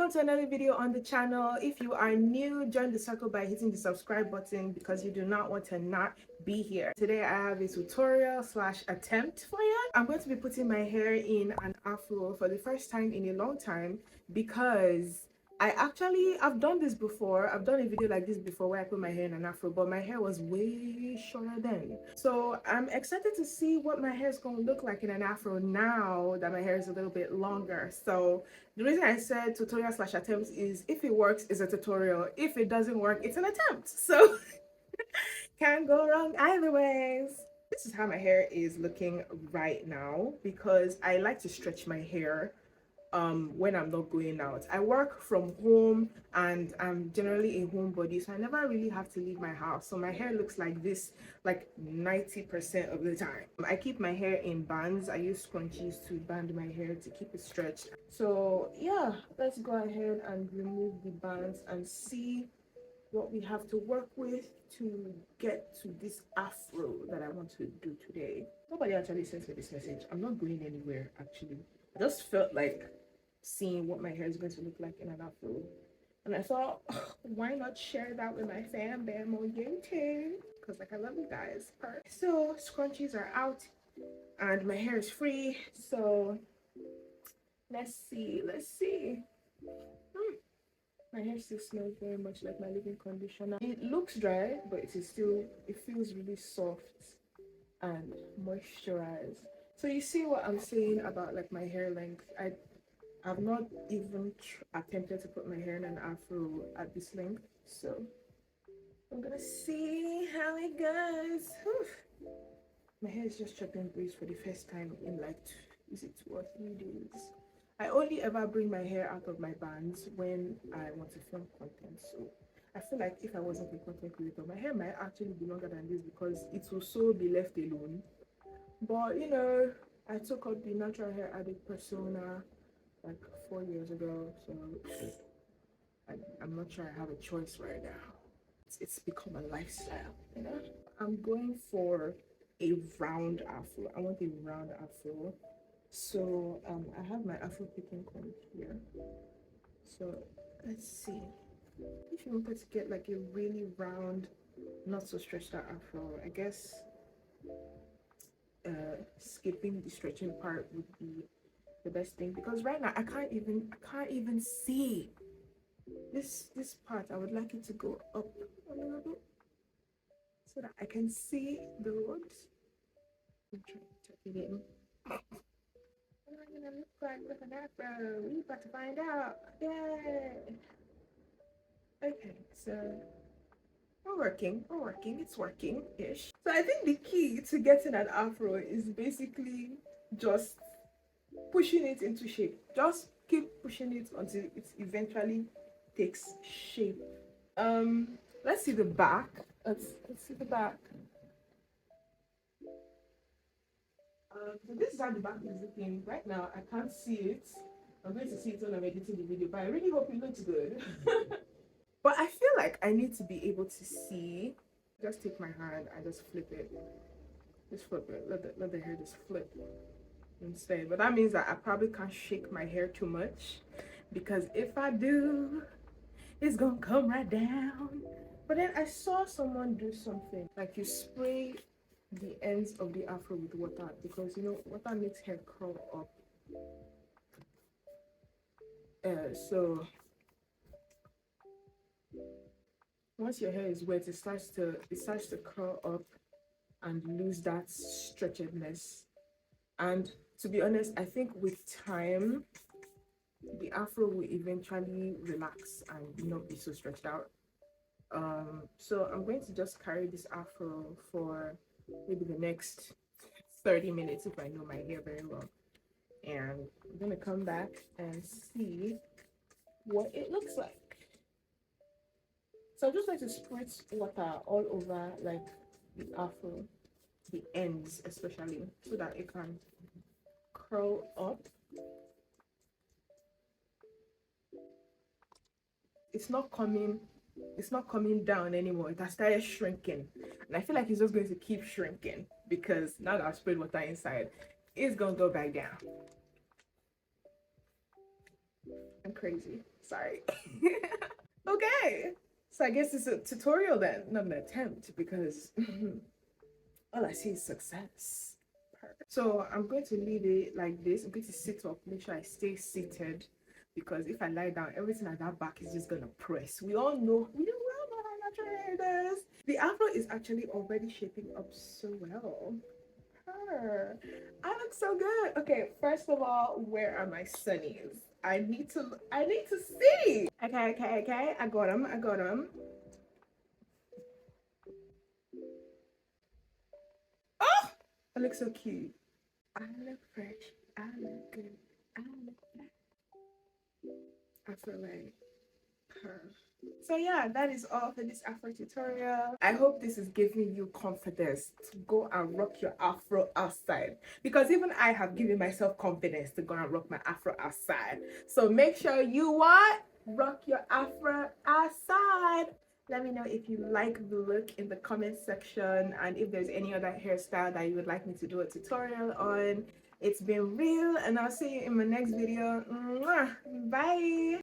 welcome to another video on the channel. If you are new, join the circle by hitting the subscribe button because you do not want to not be here. Today I have a tutorial slash attempt for you. I'm going to be putting my hair in an afro for the first time in a long time because I've done this before. I've done a video like this before where I put my hair in an afro, but my hair was way shorter then. So I'm excited to see what my hair is going to look like in an afro now that my hair is a little bit longer. So the reason I said tutorial slash attempt is if it works, it's a tutorial. If it doesn't work, it's an attempt. So can't go wrong either ways. This is how my hair is looking right now because I like to stretch my hair when I'm not going out. I work from home and I'm generally a homebody, so I never really have to leave my house. So my hair looks like this like 90% of the time. I keep my hair in bands. I use scrunchies to band my hair to keep it stretched. So yeah, let's go ahead and remove the bands and see what we have to work with to get to this afro that I want to do today. Nobody actually sent me this message. I'm not going anywhere actually. I just felt like seeing what my hair is going to look like in an afro, and I thought, why not share that with my fan bam on YouTube, because like I love you guys. So scrunchies are out and my hair is free, so let's see. My hair still smells very much like my leave-in conditioner. It looks dry, but it feels really soft and moisturized. So you see what I'm saying about like my hair length. I've not even attempted to put my hair in an afro at this length, so I'm gonna see how it goes. Whew. My hair is just chopping breeze for the first time in like 2 or 3 days. I only ever bring my hair out of my bands when I want to film content, so I feel like if I wasn't a content creator, my hair might actually be longer than this because it will so be left alone. But you know, I took up the natural hair addict persona like 4 years ago, so I'm not sure I have a choice right now. It's become a lifestyle, you know. I'm going for a round afro. I want a round afro. So I have my afro picking comb here. So let's see. If you wanted to get like a really round, not so stretched out afro, I guess skipping the stretching part would be the best thing, because right now I can't even see this part. I would like it to go up a little bit so that I can see the roads. I'm trying to tuck it in. What am I gonna look like with an afro? We about to find out. Yay! Okay, so we're working, it's working-ish. So I think the key to getting an afro is basically just pushing it into shape. Just keep pushing it until it eventually takes shape. Let's see the back. Let's see the back. So this is how the back is looking right now. I can't see it. I'm going to see it when I'm editing the video, but I really hope it looks good. But I feel like I need to be able to see. Just take my hand and just flip it. Just flip it. Let the hair just flip instead. But that means that I probably can't shake my hair too much, because if I do, it's gonna come right down. But then I saw someone do something like you spray the ends of the afro with water, because you know water makes hair curl up. So once your hair is wet, it starts to curl up and lose that stretchedness. And to be honest, I think with time the afro will eventually relax and not be so stretched out. So I'm going to just carry this afro for maybe the next 30 minutes if I know my hair very well, and I'm gonna come back and see what it looks like. So I'm just going to spritz water all over like the afro, the ends especially, so that it can curl up. It's not coming down anymore. It has started shrinking, and I feel like it's just going to keep shrinking because now that I've sprayed water inside, it's gonna go back down. I'm crazy. Sorry. Okay. So I guess it's a tutorial then, not an attempt, because all I see is success. Perfect. So I'm going to leave it like this. I'm going to sit up, make sure I stay seated, because if I lie down, everything at that back is just gonna press. We all know how natural hair does. The afro is actually already shaping up so well. I look so good. Okay, first of all, where are my sunnies? I need to see. Okay. I got them. Oh, I look so cute. I look fresh. I look good. I look fresh. I feel like her. So yeah, that is all for this afro tutorial. I hope this is giving you confidence to go and rock your afro outside, because even I have given myself confidence to go and rock my afro outside. So make sure you what? Rock your afro outside. Let me know if you like the look in the comment section, and if there's any other hairstyle that you would like me to do a tutorial on. It's been real, and I'll see you in my next video. Mwah! Bye.